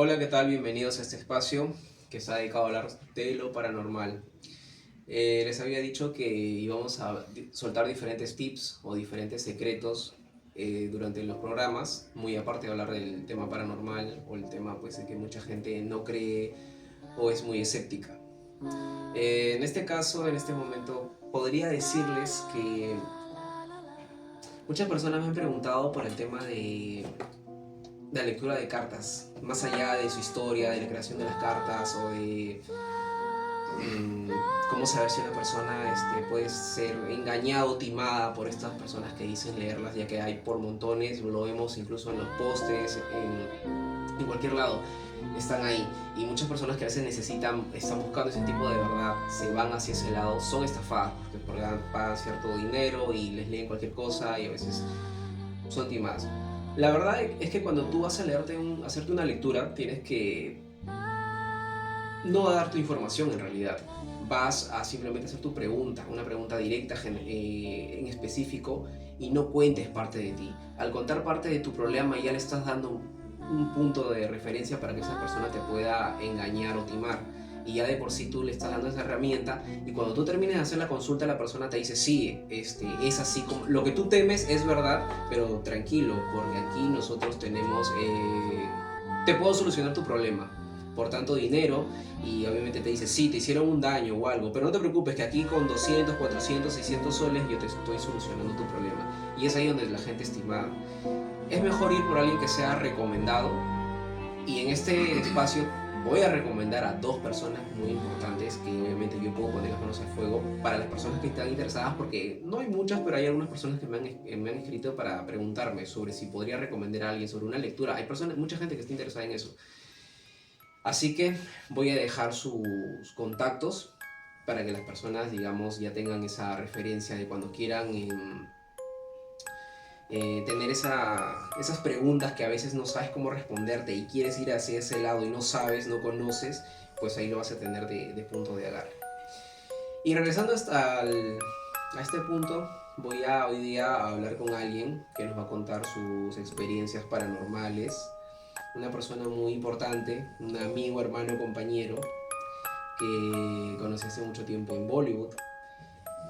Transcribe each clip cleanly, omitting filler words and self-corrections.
Hola, ¿qué tal? Bienvenidos a este espacio que está dedicado a hablar de lo paranormal. Les había dicho que íbamos a soltar diferentes tips o diferentes secretos durante los programas, muy aparte de hablar del tema paranormal o el tema pues de que mucha gente no cree o es muy escéptica. En este caso, en este momento, podría decirles que muchas personas me han preguntado por el tema de la lectura de cartas, más allá de su historia, de la creación de las cartas o de cómo saber si una persona puede ser engañada o timada por estas personas que dicen leerlas, ya que hay por montones, lo vemos incluso en los postes, en cualquier lado, están ahí. Y muchas personas que a veces están buscando ese tipo de verdad, se van hacia ese lado, son estafadas, porque pagan cierto dinero y les leen cualquier cosa y a veces son timadas. La verdad es que cuando tú vas a hacerte una lectura, tienes que no a dar tu información en realidad. Vas a simplemente hacer tu pregunta, una pregunta directa en específico y no cuentes parte de ti. Al contar parte de tu problema ya le estás dando un punto de referencia para que esa persona te pueda engañar o timar. Y ya de por sí tú le estás dando esa herramienta y cuando tú termines de hacer la consulta la persona te dice sí, es así como lo que tú temes es verdad, pero tranquilo porque aquí nosotros tenemos, te puedo solucionar tu problema por tanto dinero y obviamente te dice, sí, te hicieron un daño o algo, pero no te preocupes que aquí con 200, 400, 600 soles yo te estoy solucionando tu problema. Y es ahí donde la gente estimada. Es mejor ir por alguien que sea recomendado y en este espacio voy a recomendar a dos personas muy importantes que obviamente yo puedo poner las manos al fuego para las personas que están interesadas porque no hay muchas, pero hay algunas personas que me han escrito para preguntarme sobre si podría recomendar a alguien sobre una lectura. Hay personas, mucha gente que está interesada en eso. Así que voy a dejar sus contactos para que las personas, digamos, ya tengan esa referencia de cuando quieran tener esas preguntas que a veces no sabes cómo responderte y quieres ir hacia ese lado y no sabes, no conoces, pues ahí lo vas a tener de punto de agarre. Y regresando a este punto, voy a hoy día a hablar con alguien que nos va a contar sus experiencias paranormales, una persona muy importante, un amigo, hermano, compañero, que conocí hace mucho tiempo en Bollywood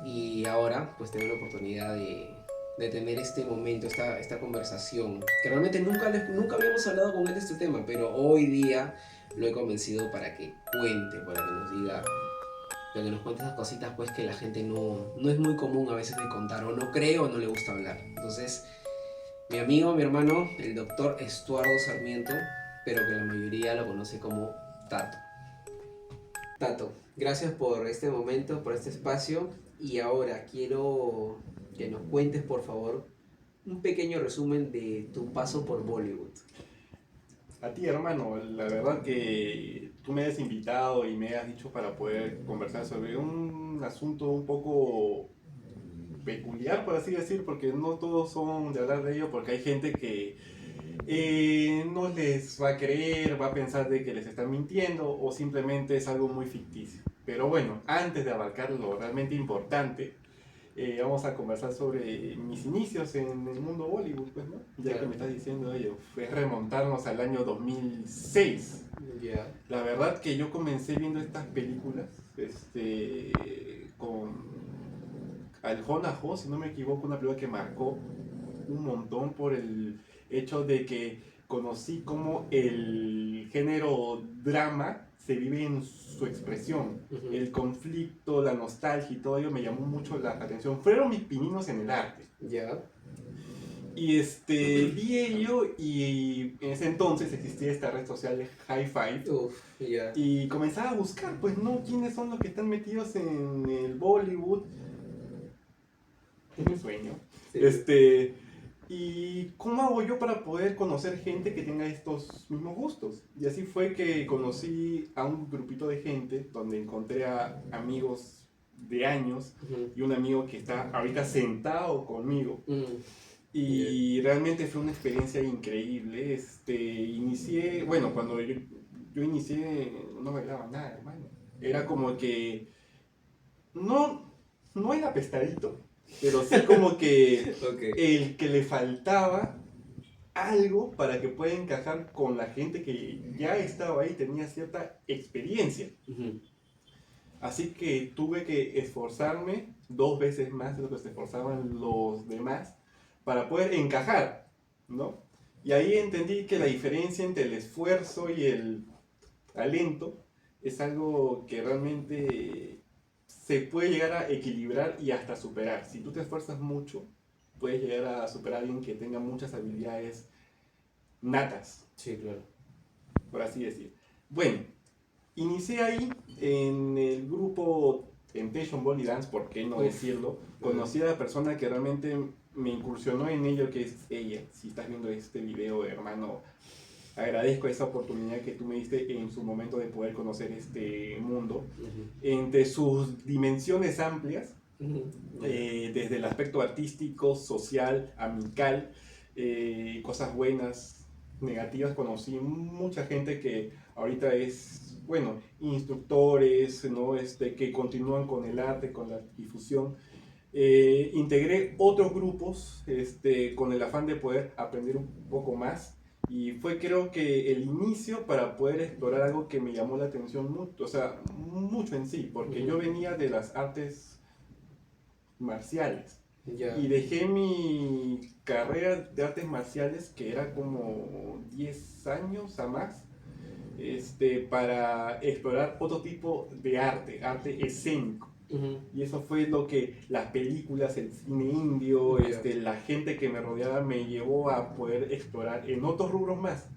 y ahora pues tengo la oportunidad de tener este momento, esta conversación, que realmente nunca habíamos hablado con él de este tema, pero hoy día lo he convencido para que cuente, para que nos diga, para que nos cuente esas cositas pues que la gente no es muy común a veces de contar, o no cree o no le gusta hablar. Entonces, mi amigo, mi hermano, el doctor Estuardo Sarmiento, pero que la mayoría lo conoce como Tato. Tato, gracias por este momento, por este espacio y ahora quiero que nos cuentes por favor un pequeño resumen de tu paso por Bollywood. A ti, hermano, la verdad que tú me has invitado y me has dicho para poder conversar sobre un asunto un poco peculiar, por así decir, porque no todos son de hablar de ello, porque hay gente que no les va a creer, va a pensar de que les están mintiendo o simplemente es algo muy ficticio. Pero bueno, antes de abarcar lo realmente importante, vamos a conversar sobre mis inicios en el mundo Bollywood, pues, ¿no? Ya que Claro. me estás diciendo ello, fue remontarnos al año 2006. Ya. La verdad que yo comencé viendo estas películas con Aljona Ho, si no me equivoco, una película que marcó un montón por el hecho de que conocí cómo el género drama se vive en su expresión. Ujú. El conflicto, la nostalgia y todo ello me llamó mucho la atención. Fueron mis pininos en el arte. Ya. Y vi ello y en ese entonces existía esta red social High Five Uf, ya. y comenzaba a buscar, pues no, quiénes son los que están metidos en el Bollywood. Es mi sueño. Sí, sí. Este, ¿Y cómo hago yo para poder conocer gente que tenga estos mismos gustos? Y así fue que conocí a un grupito de gente donde encontré a amigos de años Ujú. y un amigo que está ahorita sentado conmigo. Ya. Y realmente fue una experiencia increíble. Inicié, bueno, cuando yo inicié no bailaba nada, hermano. Era como que no, no era apestadito, pero sí como que Ok. el que le faltaba algo para que pueda encajar con la gente que ya estaba ahí, tenía cierta experiencia. Así que tuve que esforzarme 2 veces más de lo que se esforzaban los demás para poder encajar, ¿no? Y ahí entendí que la diferencia entre el esfuerzo y el talento es algo que realmente se puede llegar a equilibrar y hasta superar. Si tú te esfuerzas mucho, puedes llegar a superar a alguien que tenga muchas habilidades natas, Sí, claro. por así decir. Bueno, inicié ahí en el grupo Temptation Ball y Dance, ¿por qué no decirlo? Conocí a la persona que realmente me incursionó en ello, que es ella. Si estás viendo este video, hermano, agradezco esa oportunidad que tú me diste en su momento de poder conocer este mundo. Entre sus dimensiones amplias, desde el aspecto artístico, social, amical, cosas buenas, negativas, conocí mucha gente que ahorita es, bueno, instructores, ¿no? Que continúan con el arte, con la difusión. Integré otros grupos con el afán de poder aprender un poco más y fue creo que el inicio para poder explorar algo que me llamó la atención mucho, o sea, mucho en sí, porque yo venía de las artes marciales. Y dejé mi carrera de artes marciales, que era como 10 años a más, para explorar otro tipo de arte escénico. Y eso fue lo que las películas, el cine indio, la gente que me rodeaba me llevó a poder explorar en otros rubros más,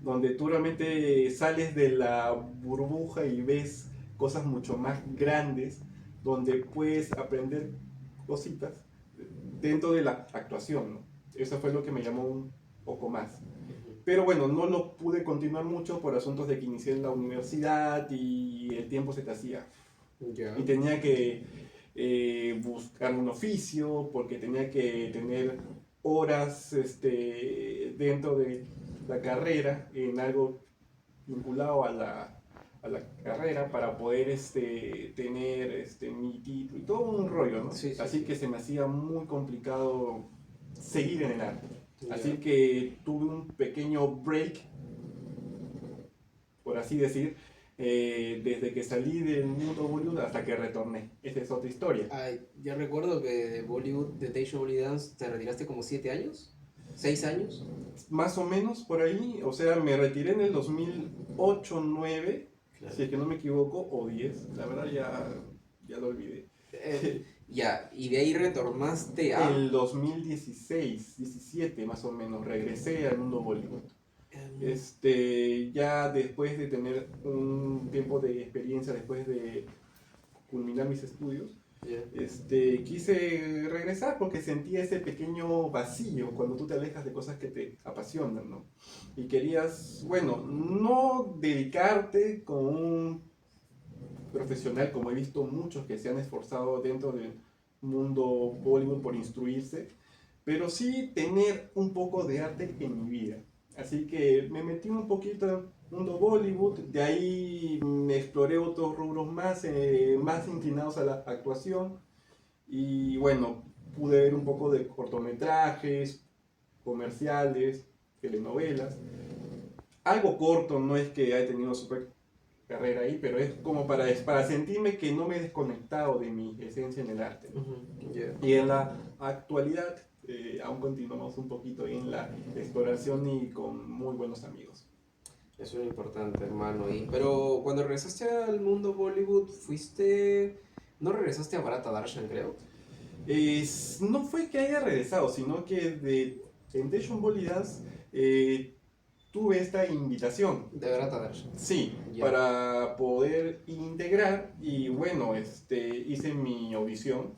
donde tú realmente sales de la burbuja y ves cosas mucho más grandes, donde puedes aprender cositas dentro de la actuación, ¿no? Eso fue lo que me llamó un poco más. Pero bueno, no lo pude continuar mucho por asuntos de que inicié en la universidad y el tiempo se te hacía. Y tenía que buscar un oficio, porque tenía que tener horas dentro de la carrera en algo vinculado a la carrera para poder tener mi título y todo un rollo, ¿no? Sí, sí, Así sí. que se me hacía muy complicado seguir en el arte. Así que tuve un pequeño break, por así decir, desde que salí del mundo Bollywood hasta que retorné. Esa es otra historia. Ay, yo recuerdo que de Bollywood, de Temptation Ball y Dance, te retiraste como 7 años, 6 años. Más o menos por ahí, o sea, me retiré en el 2008-9, Claro. si es que no me equivoco, o 10, la verdad ya lo olvidé. Ya, y de ahí retornaste En a... el 2016, 17 más o menos, regresé al mundo Bollywood. Ya después de tener un tiempo de experiencia, después de culminar mis estudios, quise regresar porque sentía ese pequeño vacío cuando tú te alejas de cosas que te apasionan, ¿no? Y querías, bueno, no dedicarte como un profesional, como he visto muchos que se han esforzado dentro del mundo Bollywood por instruirse, pero sí tener un poco de arte en mi vida. Así que me metí un poquito en el mundo Bollywood, de ahí me exploré otros rubros más inclinados a la actuación y bueno, pude ver un poco de cortometrajes, comerciales, telenovelas. Algo corto, no es que haya tenido super carrera ahí, pero es como para sentirme que no me he desconectado de mi esencia en el arte. Y en la actualidad aún continuamos un poquito en la exploración y con muy buenos amigos. Eso es importante, hermano. Pero cuando regresaste al mundo Bollywood, fuiste... ¿No regresaste a Bharata Darshan, creo? No fue que haya regresado, sino que de Temptation Ball y Dance tuve esta invitación. De Bharata Darshan. Sí, Ya. para poder integrar y bueno, hice mi audición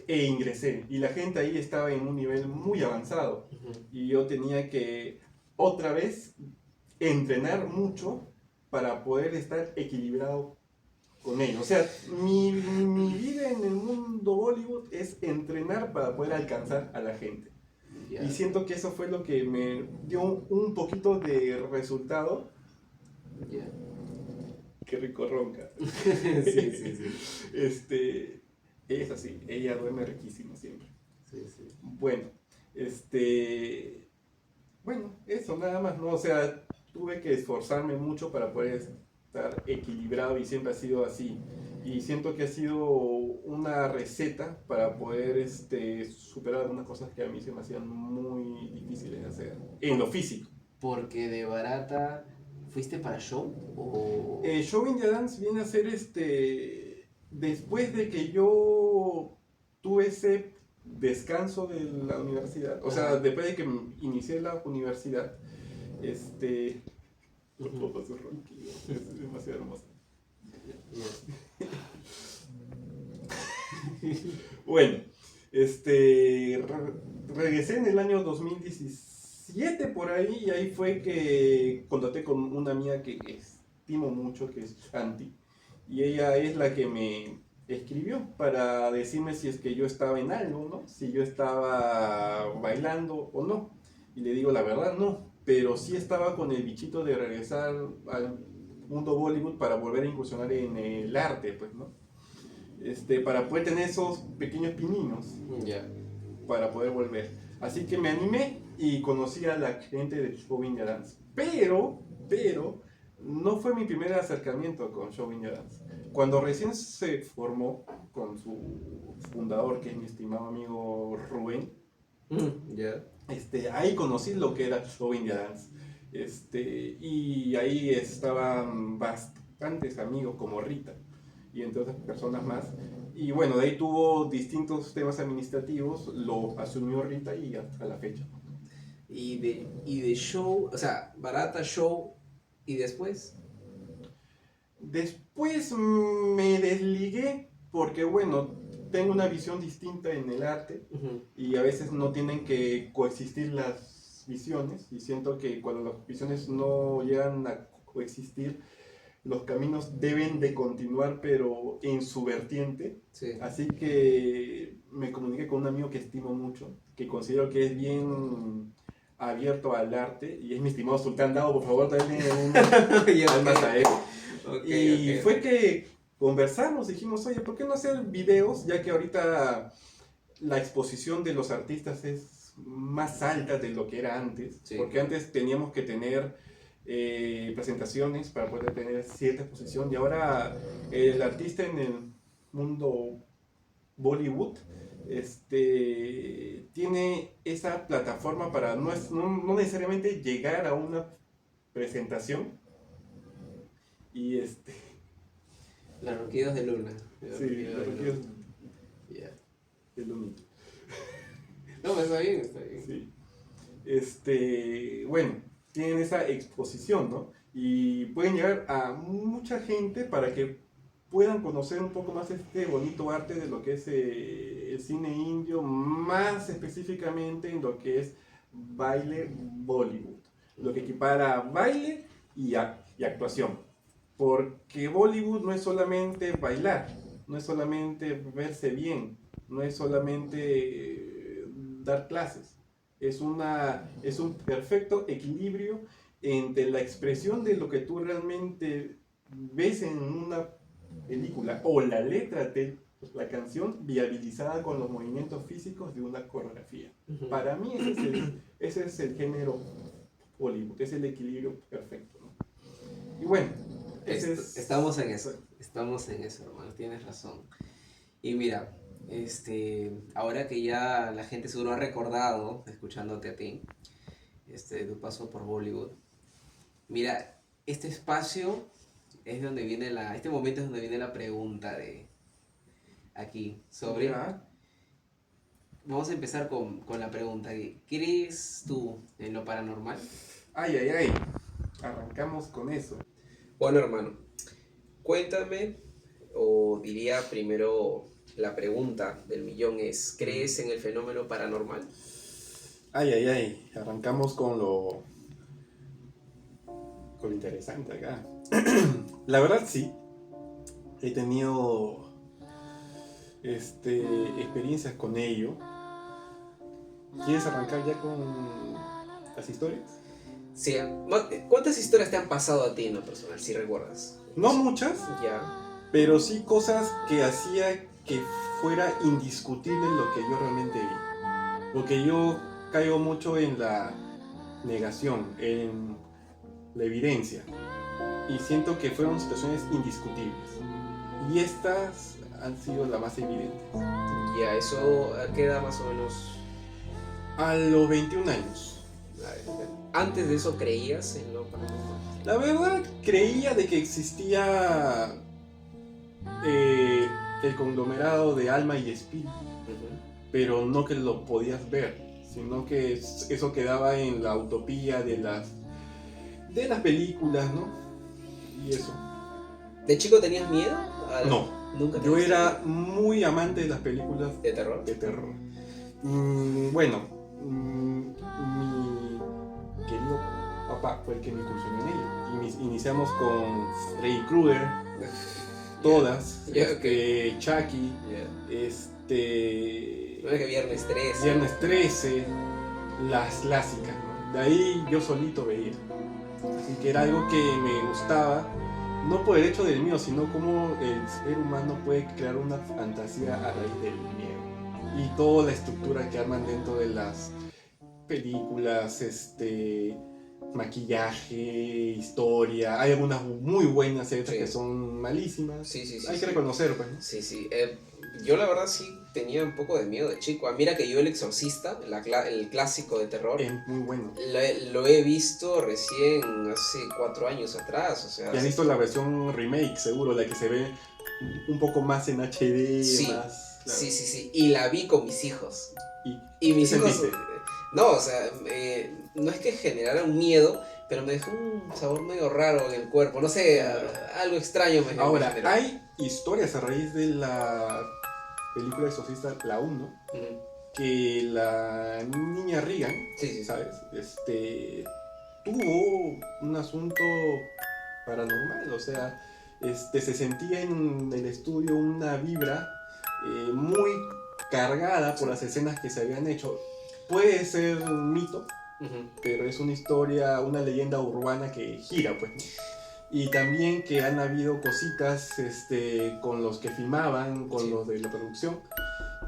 e ingresé. Y la gente ahí estaba en un nivel muy avanzado y yo tenía que otra vez entrenar mucho para poder estar equilibrado con ellos. O sea, mi vida en el mundo Bollywood es entrenar para poder alcanzar a la gente. Y siento que eso fue lo que me dio un poquito de resultado. Qué rico ronca. Sí. Es así, ella duerme riquísimo siempre. Sí. Bueno, Bueno, eso nada más, ¿no? O sea, tuve que esforzarme mucho para poder estar equilibrado y siempre ha sido así. Y siento que ha sido una receta para poder superar algunas cosas que a mí se me hacían muy difíciles de hacer, en lo físico. Porque de barata fuiste para show o... Show in the Dance viene a ser después de que yo tuve ese descanso de la universidad, o sea, Ajá. después de que inicié la universidad, todo ese ronquido, es demasiado hermoso. Bueno, regresé en el año 2017 por ahí y ahí fue que contacté con una amiga que estimo mucho, que es Shanti, y ella es la que me escribió para decirme si es que yo estaba en algo, ¿no? Si yo estaba bailando o no. Y le digo la verdad, no, pero sí estaba con el bichito de regresar al mundo Bollywood para volver a incursionar en el arte, pues, ¿no? Para poder tener esos pequeños pininos Ya. para poder volver. Así que me animé y conocí a la gente de Show India Dance. Pero, no fue mi primer acercamiento con Show India Dance. Cuando recién se formó con su fundador, que es mi estimado amigo Rubén, Ya. ahí conocí lo que era Show India Dance. Y ahí estaban bastantes amigos como Rita y entre otras personas más. Y bueno, de ahí tuvo distintos temas administrativos, lo asumió Rita y hasta la fecha. Y de show, o sea, barata show y después. Después me desligué porque bueno, tengo una visión distinta en el arte y a veces no tienen que coexistir las visiones y siento que cuando las visiones no llegan a coexistir, los caminos deben de continuar, pero en su vertiente. Sí. Así que me comuniqué con un amigo que estimo mucho, que considero que es bien abierto al arte, y es mi estimado Sultán Dao, por favor, dale almas a él. Y fue que conversamos, dijimos, oye, ¿por qué no hacer videos? Ya que ahorita la exposición de los artistas es más alta de lo que era antes, Sí. porque antes teníamos que tener presentaciones para poder tener cierta exposición, y ahora el artista en el mundo Bollywood tiene esa plataforma para no necesariamente llegar a una presentación y Los ronquidos de Luna. sí, Los ronquidos de Luna. yeah. Ya. Es lo mismo. No, está bien, está bien. Sí. Bueno, tienen esa exposición, ¿no? Y pueden llegar a mucha gente para que puedan conocer un poco más este bonito arte de lo que es el cine indio, más específicamente en lo que es baile Bollywood, lo que equipara baile y actuación. Porque Bollywood no es solamente bailar, no es solamente verse bien, no es solamente dar clases. Es un perfecto equilibrio entre la expresión de lo que tú realmente ves en una película o la letra de la canción viabilizada con los movimientos físicos de una coreografía. Para mí ese es el género Bollywood, es el equilibrio perfecto, ¿no? Y bueno, estamos en eso, hermano, tienes razón. Y mira, ahora que ya la gente seguro ha recordado, escuchándote a ti, tu paso por Bollywood, mira, este espacio es donde viene este momento es donde viene la pregunta de aquí, sobre... ¿Ya? Vamos a empezar con la pregunta, ¿crees tú en lo paranormal? Ay, arrancamos con eso. Bueno, hermano, cuéntame, o diría primero la pregunta del millón es, ¿crees en el fenómeno paranormal? Ay, arrancamos con lo interesante acá. La verdad sí, he tenido experiencias con ello. ¿Quieres arrancar ya con las historias? Sí, ¿cuántas historias te han pasado a ti en lo personal, si recuerdas? No muchas, Ya. pero sí cosas que hacía que fuera indiscutible lo que yo realmente vi. Porque yo caigo mucho en la negación, en la evidencia. Y siento que fueron situaciones indiscutibles. Y estas han sido las más evidentes. Ya, eso queda más o menos. A los 21 años. Antes de eso creías en lo paranormal. La verdad, creía de que existía el conglomerado de alma y espíritu, pero no que lo podías ver, sino que eso quedaba en la utopía de las películas, ¿no? Y eso. ¿De chico tenías miedo? No. ¿Nunca Yo era muy amante de las películas de terror? De terror. Bueno, mi querido papá fue el que me incursionó en ella. Y iniciamos con Freddy Krueger, todas, Chucky, que Viernes 13. Viernes 13, las clásicas, ¿no? De ahí yo solito veía. Así que era algo que me gustaba. No por el hecho del miedo, sino como el ser humano puede crear una fantasía a raíz del miedo. Y toda la estructura que arman dentro de las películas, maquillaje, historia. Hay algunas muy buenas y otras que son malísimas. Sí, hay que reconocer, pues, ¿no? Sí. Yo la verdad sí tenía un poco de miedo de chico. Mira que yo El Exorcista, el clásico de terror, es muy bueno. Lo he visto recién hace 4 años atrás. O sea, y has visto la versión remake, seguro, la que se ve un poco más en HD. Sí, más, claro. Sí. Y la vi con mis hijos. ¿Y mis hijos... sentiste? No, o sea, no es que generara un miedo, pero me dejó un sabor medio raro en el cuerpo. No sé, algo extraño me Ahora, generó. hay historias a raíz de la película Exorcista, la 1, que la niña Regan, ¿sabes? Tuvo un asunto paranormal, o sea, se sentía en el estudio una vibra muy cargada por las escenas que se habían hecho. Puede ser un mito, pero es una historia, una leyenda urbana que gira, pues, ¿no? Y también que han habido cositas con los que filmaban, con los de la producción,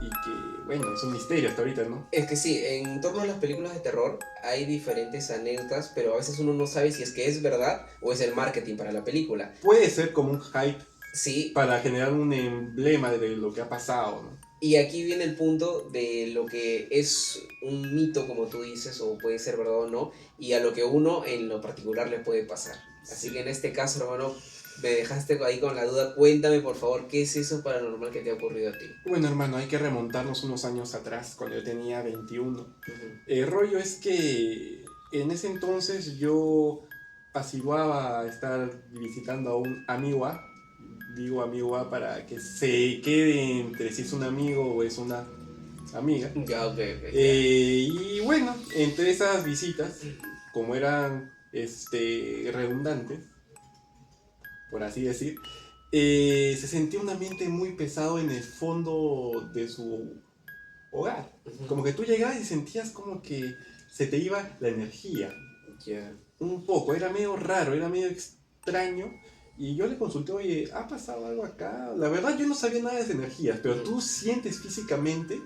y que, bueno, es un misterio hasta ahorita, ¿no? Es que sí, en torno a las películas de terror hay diferentes anécdotas, pero a veces uno no sabe si es que es verdad o es el marketing para la película. Puede ser como un hype, sí, para generar un emblema de lo que ha pasado, ¿no? Y aquí viene el punto de lo que es un mito, como tú dices, o puede ser verdad o no, y a lo que uno en lo particular le puede pasar. Así que en este caso, hermano, me dejaste ahí con la duda. Cuéntame, por favor, ¿qué es eso paranormal que te ha ocurrido a ti? Bueno, hermano, hay que remontarnos unos años atrás, cuando yo tenía 21. El rollo es que en ese entonces yo apaciguaba a estar visitando a un amigo. Digo amigo A para que se quede entre si es un amigo o es una amiga. Ya, ok. Y bueno, entre esas visitas, como eran redundantes, por así decir, se sentía un ambiente muy pesado en el fondo de su hogar. Como que tú llegabas y sentías como que se te iba la energía. Un poco, era medio raro, era medio extraño. Y yo le consulté, oye, ¿ha pasado algo acá? La verdad yo no sabía nada de esas energías, pero tú sientes físicamente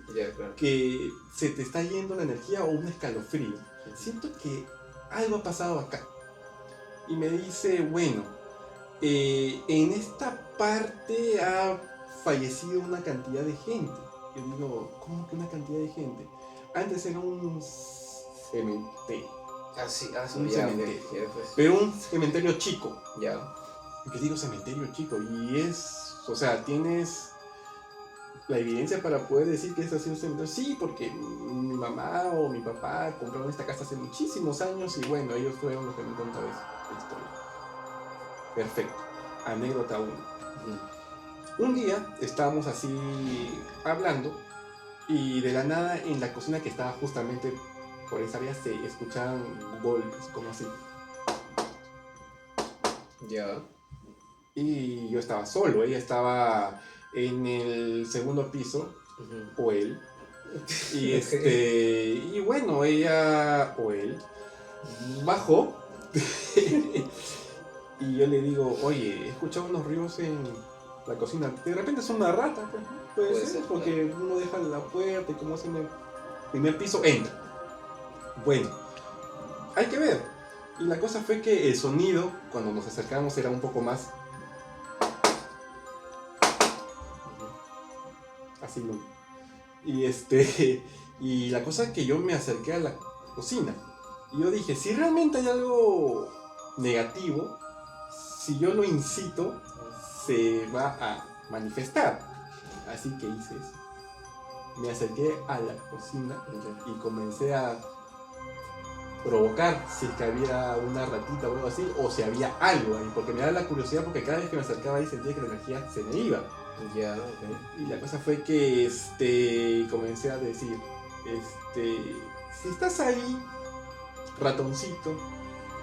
que se te está yendo la energía o un escalofrío. Siento que algo ha pasado acá. Y me dice, bueno, en esta parte ha fallecido una cantidad de gente. Yo digo, ¿cómo que una cantidad de gente? Antes era un cementerio. Un cementerio. Pero un cementerio chico. Ya. Que digo cementerio chico, y o sea, tienes la evidencia para poder decir que es así un cementerio. Sí, porque mi mamá o mi papá compraron esta casa hace muchísimos años y bueno, ellos fueron los que me contaron esa historia. Perfecto. Anécdota 1. Un día estábamos así hablando y de la nada en la cocina que estaba justamente por esa área se escuchaban golpes, como así. Ya. Y yo estaba solo, ella estaba en el segundo piso, o él. Y y bueno, ella o él bajó. Y yo le digo, oye, he escuchado unos ruidos en la cocina. De repente es una rata, pues. Puede ser, porque uno deja la puerta y como es en el primer piso, entra. Bueno, hay que ver. Y la cosa fue que el sonido, cuando nos acercamos, era un poco más así, ¿no? Y y la cosa es que yo me acerqué a la cocina. Y yo dije, si realmente hay algo negativo, si yo lo incito, se va a manifestar. Así que hice eso. Me acerqué a la cocina y comencé a provocar si es que había una ratita o algo así, o si había algo ahí, porque me daba la curiosidad, porque cada vez que me acercaba ahí sentía que la energía se me iba. Ya, ok. Y la cosa fue que comencé a decir, si estás ahí, ratoncito,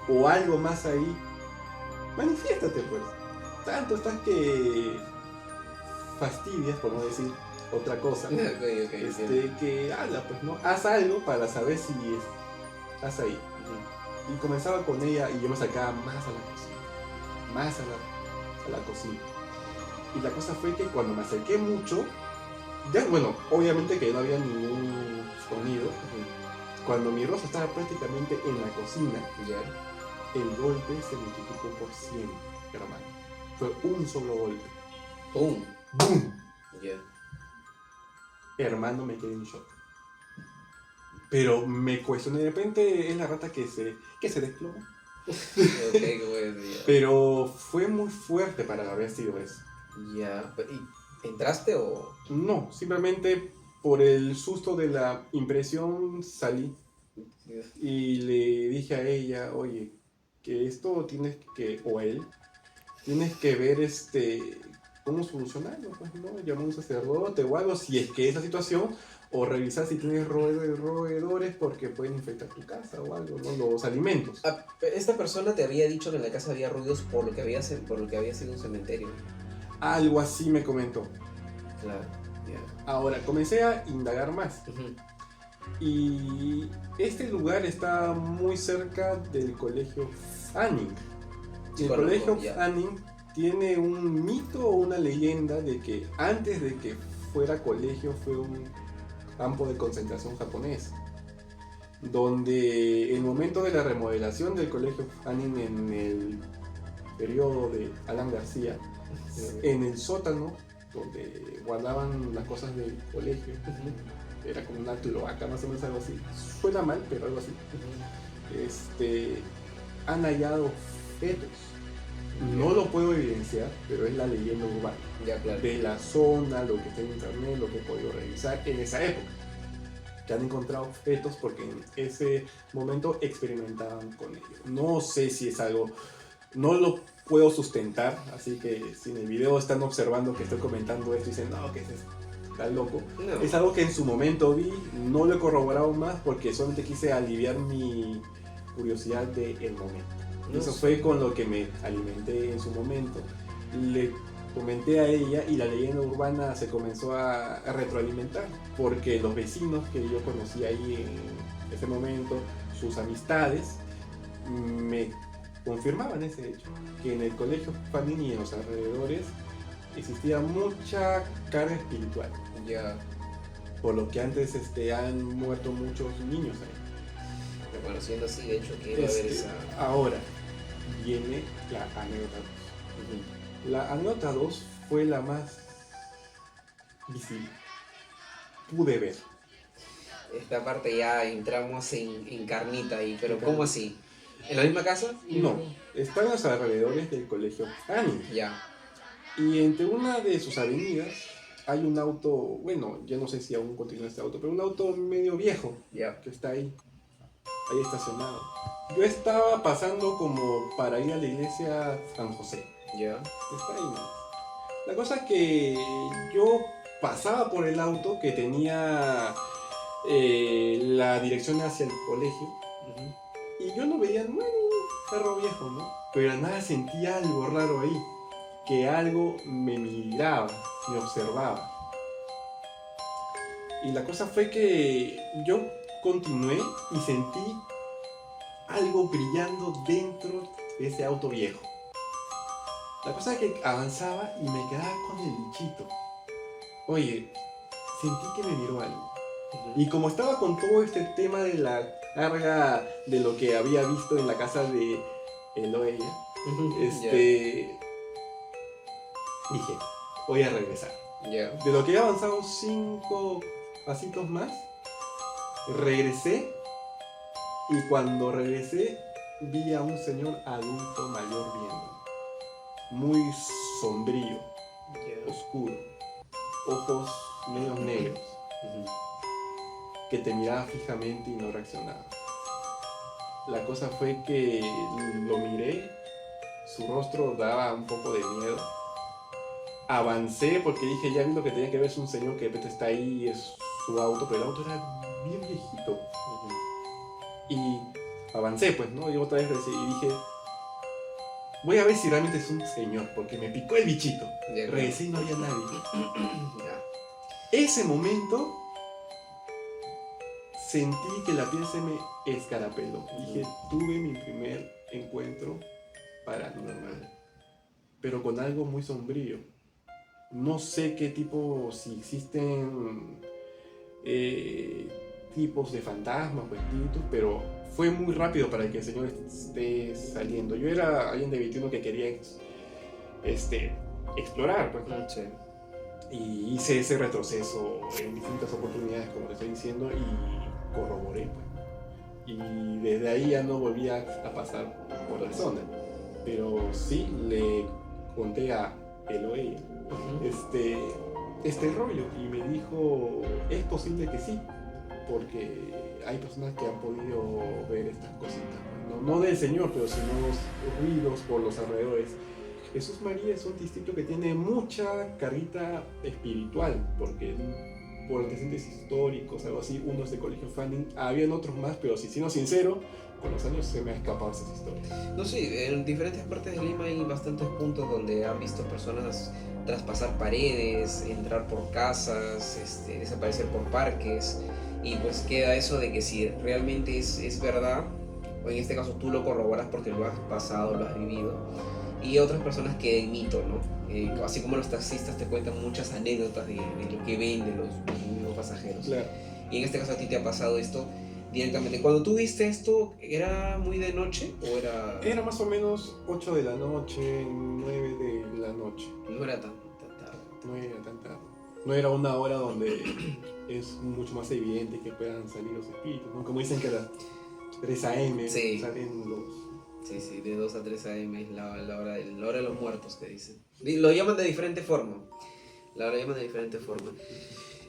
o algo más ahí, manifiéstate pues. Tanto estás que fastidias, por no decir otra cosa, Ok, entiendo. que habla pues, ¿no? Haz algo para saber si estás ahí. Y comenzaba con ella y yo me sacaba más a la cocina, más a la cocina. Y la cosa fue que cuando me acerqué mucho, ya, bueno, obviamente que no había ningún sonido. Cuando mi rostro estaba prácticamente en la cocina, Ya. el golpe se multiplicó por 100, hermano. Fue un solo golpe. ¡Pum! ¡Bum! Ya. Hermano, me quedé en shock. Pero me cuestioné, de repente es la rata que se desploma. Ok, qué buen día. Pero fue muy fuerte para haber sido eso. Ya. ¿Y entraste o...? No, simplemente por el susto de la impresión salí y le dije a ella, oye, que esto tienes que, o a él, tienes que ver cómo solucionarlo, pues, ¿no? Llamar a un sacerdote o algo, si es que es la situación, o revisar si tienes roedores porque pueden infectar tu casa o algo, ¿no? Los alimentos. Ah, esta persona te había dicho que en la casa había ruidos por lo que había sido un cementerio. Algo así me comentó. Claro, ya. Ahora, comencé a indagar más. Y este lugar está muy cerca del colegio Fanning. El colegio Fanning tiene un mito o una leyenda de que antes de que fuera colegio fue un campo de concentración japonés, donde el momento de la remodelación del colegio Fanning en el periodo de Alan García, en el sótano donde guardaban las cosas del colegio, era como una cloaca, más o menos algo así. Suena mal, pero algo así. Han hallado fetos. No lo puedo evidenciar, pero es la leyenda urbana. Ya, claro. De la zona, lo que está en internet, lo que he podido revisar en esa época. Que han encontrado fetos porque en ese momento experimentaban con ellos. No sé si es algo... No lo puedo sustentar, así que si en el video están observando que estoy comentando esto y dicen, no, ¿qué es esto? Está loco. No. Es algo que en su momento vi, no lo he corroborado más porque solamente quise aliviar mi curiosidad del momento. No Eso fue con lo que me alimenté en su momento. Le comenté a ella y la leyenda urbana se comenzó a retroalimentar porque los vecinos que yo conocí ahí en ese momento, sus amistades, me confirmaban ese hecho, que en el colegio Fanning y en los alrededores existía mucha carga espiritual. Ya. Por lo que antes han muerto muchos niños ahí. Pero bueno, siendo así, de hecho, quiero ver esa... Ahora viene la anécdota 2. La anécdota 2 fue la más visible. Pude ver. Esta parte ya entramos en carnita ahí, pero ¿cómo así? ¿En la misma casa? No, está en los alrededores del colegio Fanning. Ya. Y entre una de sus avenidas hay un auto, bueno, ya no sé si aún continúa este auto, pero un auto medio viejo, que está ahí estacionado. Yo estaba pasando como para ir a la iglesia San José. Ya. Está ahí, ¿no? La cosa es que yo pasaba por el auto que tenía la dirección hacia el colegio. Y yo no veía, bueno, un carro viejo, ¿no? Pero nada sentía algo raro ahí. Que algo me miraba, me observaba. Y la cosa fue que yo continué y sentí algo brillando dentro de ese auto viejo. La cosa es que avanzaba y me quedaba con el bichito. Oye, sentí que me miró algo. Y como estaba con todo este tema de la carga de lo que había visto en la casa de Eloy. Dije, voy a regresar. De lo que he avanzado 5 pasitos más, regresé. Y cuando regresé, vi a un señor adulto mayor viendo. Muy sombrío, oscuro, ojos medio negros, que te miraba fijamente y no reaccionaba. La cosa fue que lo miré, su rostro daba un poco de miedo. Avancé porque dije, ya vi lo que tenía que ver, es un señor que de repente está ahí, es su auto, pero el auto era bien viejito. Y avancé, pues, ¿no? Y otra vez regresé y dije, voy a ver si realmente es un señor, porque me picó el bichito. Regresé y no había nadie. Ese momento sentí que la piel se me escarapeló. Dije, tuve mi primer encuentro paranormal, pero con algo muy sombrío. No sé qué tipo, si existen tipos de fantasmas o espíritus, pero fue muy rápido para que el señor esté saliendo. Yo era alguien de 21 que quería explorar, pues. Sí. Y hice ese retroceso en distintas oportunidades, como te estoy diciendo, y corroboré, pues. Y desde ahí ya no volví a pasar por la zona. Pero sí le conté a él o ella este rollo, y me dijo, es posible que sí, porque hay personas que han podido ver estas cositas, no del Señor, pero sino los ruidos por los alrededores. Jesús María es un distrito que tiene mucha carrita espiritual, porque por antecedentes históricos, algo así, unos de Colegio Fanning, habían otros más, pero si siendo sincero, con los años se me ha escapado esas historias. No, sí, en diferentes partes de Lima hay bastantes puntos donde han visto personas traspasar paredes, entrar por casas, desaparecer por parques, y pues queda eso de que si realmente es verdad, o en este caso tú lo corroboras porque lo has pasado, lo has vivido, y otras personas que mito, ¿no? Así como los taxistas te cuentan muchas anécdotas de lo que ven de los mismos pasajeros. Claro. Y en este caso a ti te ha pasado esto directamente. Cuando tú viste esto, ¿era muy de noche o era...? Era más o menos 8 de la noche, 9 de la noche. No era tan tarde. No era tan tarde. No era una hora donde es mucho más evidente que puedan salir los espíritus, ¿no? Como dicen que a las 3 a.m. Sí. salen los... Sí, de 2 a 3 a.m. es la hora de los muertos, que dicen. Lo llaman de diferente forma.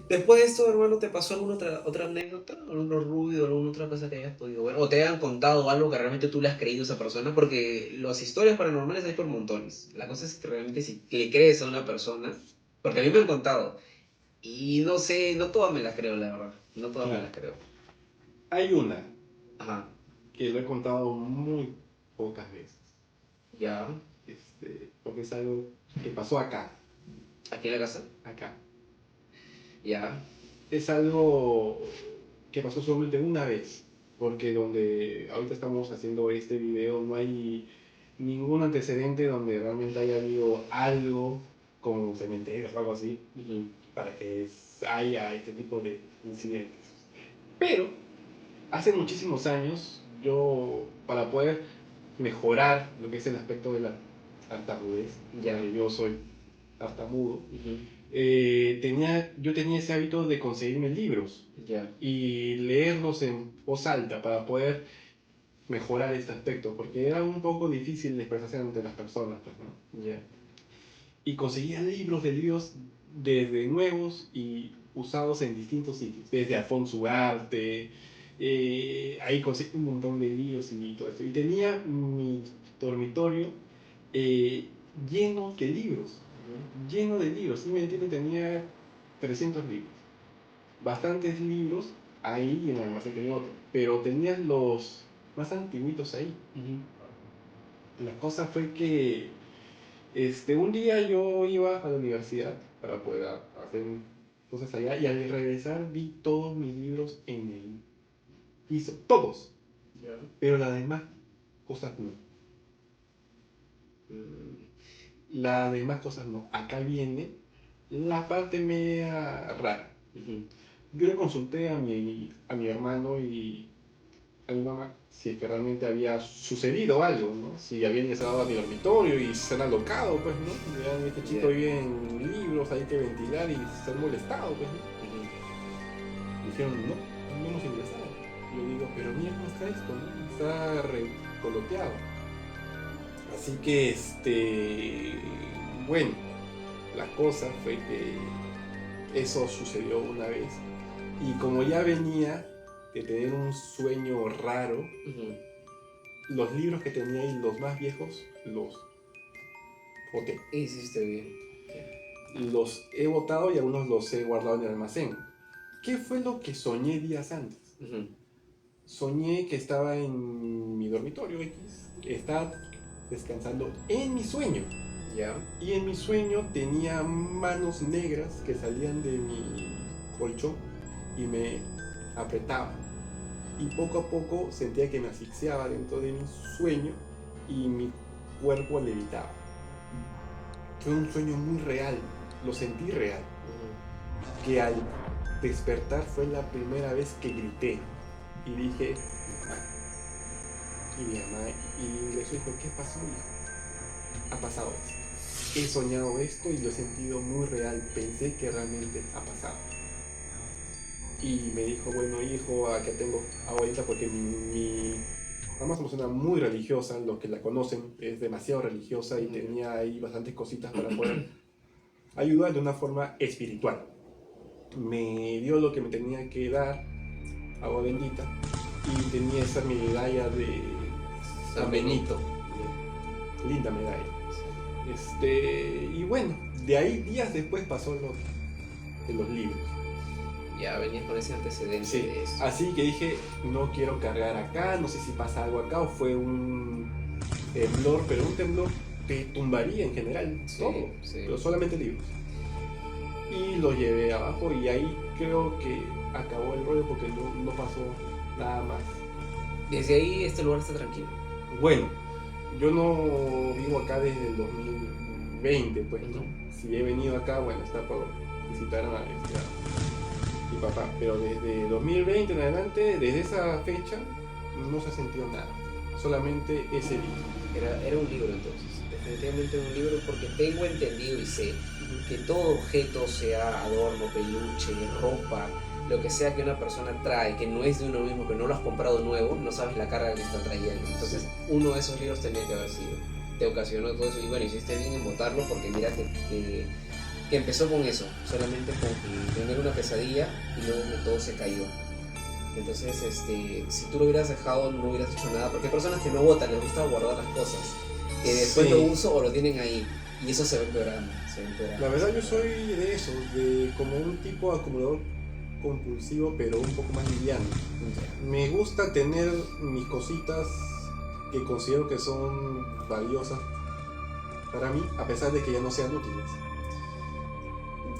Después de esto, hermano, ¿te pasó alguna otra anécdota? ¿Algún ruido, alguna otra cosa que hayas podido ver? ¿O te hayan contado algo que realmente tú le has creído a esa persona? Porque las historias paranormales hay por montones. La cosa es que realmente si le crees a una persona... Porque a mí me han contado. Y no sé, no todas me las creo, la verdad. No todas me las creo. Hay una Ajá. que lo he contado muy pocas veces. Ya. Porque es algo que pasó acá. ¿Aquí en la casa? Acá. Ya. Es algo que pasó solamente una vez, porque donde ahorita estamos haciendo este video no hay ningún antecedente donde realmente haya habido algo como cementerios o algo así, para que haya este tipo de incidentes. Pero hace muchísimos años, yo, para poder mejorar lo que es el aspecto de la tartamudez, ya que yo soy tartamudo, yo tenía ese hábito de conseguirme libros y leerlos en voz alta para poder mejorar este aspecto, porque era un poco difícil de expresarse ante las personas, pues, ¿no? Y conseguía libros desde nuevos y usados en distintos sitios, desde Alfonso Ugarte, ahí conseguí un montón de libros y todo esto. Y tenía mi dormitorio lleno de libros, lleno de libros. Sí, me entiendo, tenía 300 libros. Bastantes libros ahí y en el almacén tenía otro, pero tenía los más antiguitos ahí. La cosa fue que un día yo iba a la universidad para poder hacer cosas allá, y al regresar vi todos mis libros en el piso, todos, pero las demás cosas no. Las demás cosas no. Acá viene la parte media rara. Yo le consulté a mi hermano y a mi mamá si es que realmente había sucedido algo, ¿no? Si habían ingresado a mi dormitorio y se han alocado, pues, ¿no? Vean, este chico vive en libros, hay que ventilar y se han molestado, pues, ¿no? Dijeron, no hemos ingresado. Yo digo, pero mira cómo está esto, ¿no? Está recoloteado. Así que, bueno, la cosa fue que eso sucedió una vez. Y como ya venía de tener un sueño raro, los libros que tenía ahí, los más viejos, los boté. Hiciste bien. Los he botado y algunos los he guardado en el almacén. ¿Qué fue lo que soñé días antes? Soñé que estaba en mi dormitorio X, estaba descansando en mi sueño. Ya. Y en mi sueño tenía manos negras que salían de mi colchón y me apretaban. Y poco a poco sentía que me asfixiaba dentro de mi sueño y mi cuerpo levitaba. Fue un sueño muy real, lo sentí real. Que al despertar fue la primera vez que grité y dije, y mi mamá ingresó y dijo, ¿qué pasó, hijo? Ha pasado esto. He soñado esto y lo he sentido muy real, pensé que realmente ha pasado. Y me dijo, bueno, hijo, acá tengo abuelita, porque mi mamá es una persona muy religiosa, los que la conocen, es demasiado religiosa y tenía ahí bastantes cositas para poder ayudar de una forma espiritual. Me dio lo que me tenía que dar, agua bendita, y tenía esa medalla de San Benito. Linda medalla. Y bueno, de ahí días después pasó lo de los libros. Ya venías con ese antecedente Sí, de eso. así que dije, no quiero cargar acá, no sé si pasa algo acá o fue un temblor, pero un temblor te tumbaría en general todo, pero solamente libros. Y lo llevé abajo y ahí creo que acabó el rollo porque no pasó nada más. Desde ahí este lugar está tranquilo. Bueno, yo no vivo acá desde el 2020, pues, ¿no? Si he venido acá, bueno, está por visitar a mi papá, pero desde 2020 en adelante, desde esa fecha, no se ha sentido nada, solamente ese libro. Era un libro entonces, definitivamente un libro, porque tengo entendido y sé que todo objeto, sea adorno, peluche, ropa, lo que sea que una persona trae, que no es de uno mismo, que no lo has comprado nuevo, no sabes la carga que está trayendo. Entonces, uno de esos libros tenía que haber sido. Te ocasionó todo eso y bueno, hiciste bien en botarlo porque mira que empezó con eso, solamente con tener una pesadilla y luego que todo se cayó. Entonces, si tú lo hubieras dejado, no hubieras hecho nada, porque hay personas que no botan, les gusta guardar las cosas, que después lo uso o lo tienen ahí, y eso se va empeorando. La verdad yo soy de eso, de como un tipo acumulador compulsivo, pero un poco más liviano. Me gusta tener mis cositas que considero que son valiosas para mí, a pesar de que ya no sean útiles.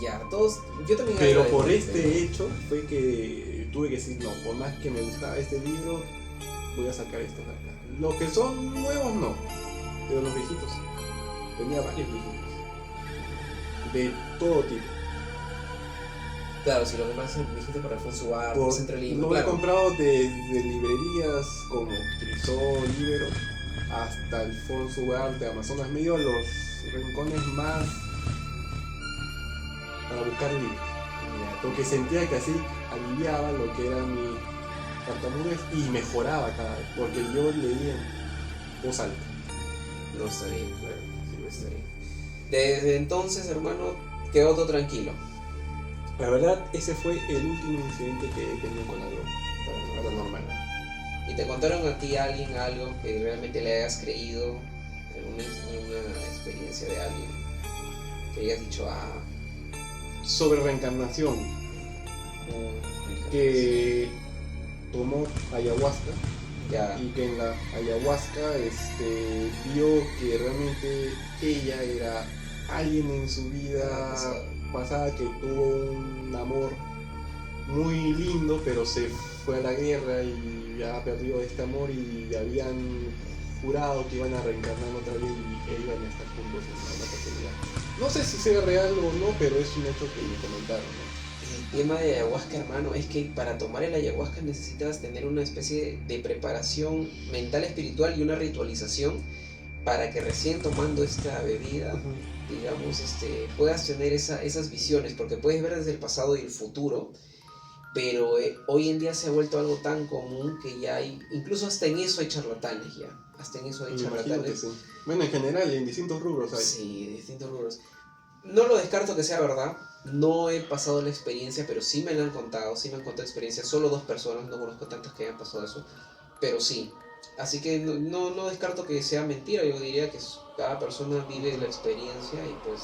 Ya, todos, yo también. Pero por este hecho fue que tuve que decir, no, por más que me gustaba este libro, voy a sacar estos de acá. Los que son nuevos no, pero los viejitos sí. Tenía varios viejitos, de todo tipo. Claro, si lo compras dijiste por Alfonso Ugarte, por Centro Libro. Lo he comprado desde librerías como Crisol, Libero, hasta Alfonso Ugarte, Amazonas, medio los rincones más para buscar libros. Porque sentía que así aliviaba lo que era mi tartamudez y mejoraba cada vez, porque yo leía en voz alta. No está bien, claro, sí, no está bien. Desde entonces, hermano, quedó todo tranquilo. La verdad, ese fue el último incidente que he tenido con algo paranormal. ¿Y te contaron a ti alguien algo que realmente le hayas creído? ¿Alguna experiencia de alguien que hayas dicho, sobre reencarnación, que tomó ayahuasca, ya, y que en la ayahuasca vio que realmente ella era alguien en su vida pasada que tuvo un amor muy lindo, pero se fue a la guerra y ya perdió este amor y habían jurado que iban a reencarnar otra vez y iban a estar juntos en una oportunidad. No sé si sea real o no, pero es un hecho que me comentaron, ¿no? El tema de ayahuasca, hermano, es que para tomar el ayahuasca necesitas tener una especie de preparación mental, espiritual y una ritualización para que recién tomando esta bebida, digamos, puedas tener esas visiones, porque puedes ver desde el pasado y el futuro, pero hoy en día se ha vuelto algo tan común que ya hay, incluso hasta en eso hay charlatanes ya, hasta en eso hay Me imagino que charlatanes. sí. Bueno, en general, en distintos rubros hay. Sí, de distintos rubros. No lo descarto que sea verdad, no he pasado la experiencia, pero sí me la han contado, sí me han contado experiencias, solo 2 personas, no conozco tantas que hayan pasado eso, pero sí. Así que no descarto que sea mentira, yo diría que cada persona vive la experiencia y pues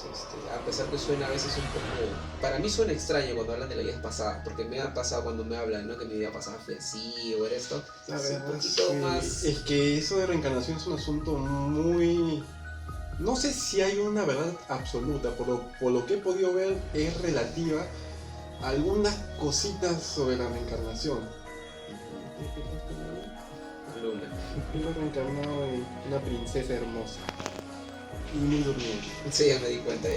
a pesar que suena a veces un poco, para mí suena extraño cuando hablan de la vida pasada, porque me ha pasado cuando me hablan, ¿no? Que mi vida pasada fue así o era esto, es un poquito más... Es que eso de reencarnación es un asunto muy... No sé si hay una verdad absoluta, por lo que he podido ver es relativa a algunas cositas sobre la reencarnación. Luna. Yo reencarnado en una princesa hermosa y muy durmiente. Sí, ya me di cuenta,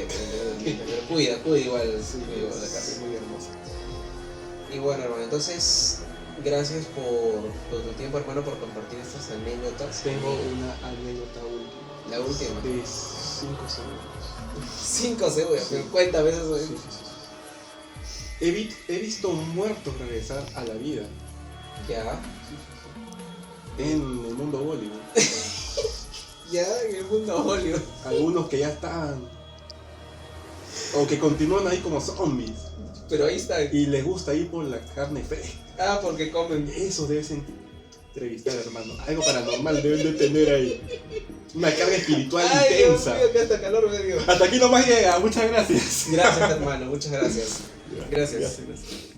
pero cuida igual, Sí, cuida igual la es casa. muy hermosa. Y bueno, hermano, entonces, gracias por tu tiempo, hermano, por compartir estas anécdotas. Tengo una anécdota última. La última. De 5 segundos. 5 segundos, Sí. cuenta veces. Sí, sí, sí. He visto muertos regresar a la vida Ya. en el mundo Bollywood. Ya, en el mundo Hollywood. Algunos que ya estaban o que continúan ahí como zombies Pero ahí está. y les gusta ir por la carne fresca. Ah, porque comen. Eso debes entrevistar, hermano. Algo paranormal deben de tener ahí. Una carga espiritual Ay, intensa. Dios mío, que hasta calor me dio. Hasta aquí nomás llega. Muchas gracias. Gracias, hermano, muchas gracias. Gracias. Gracias.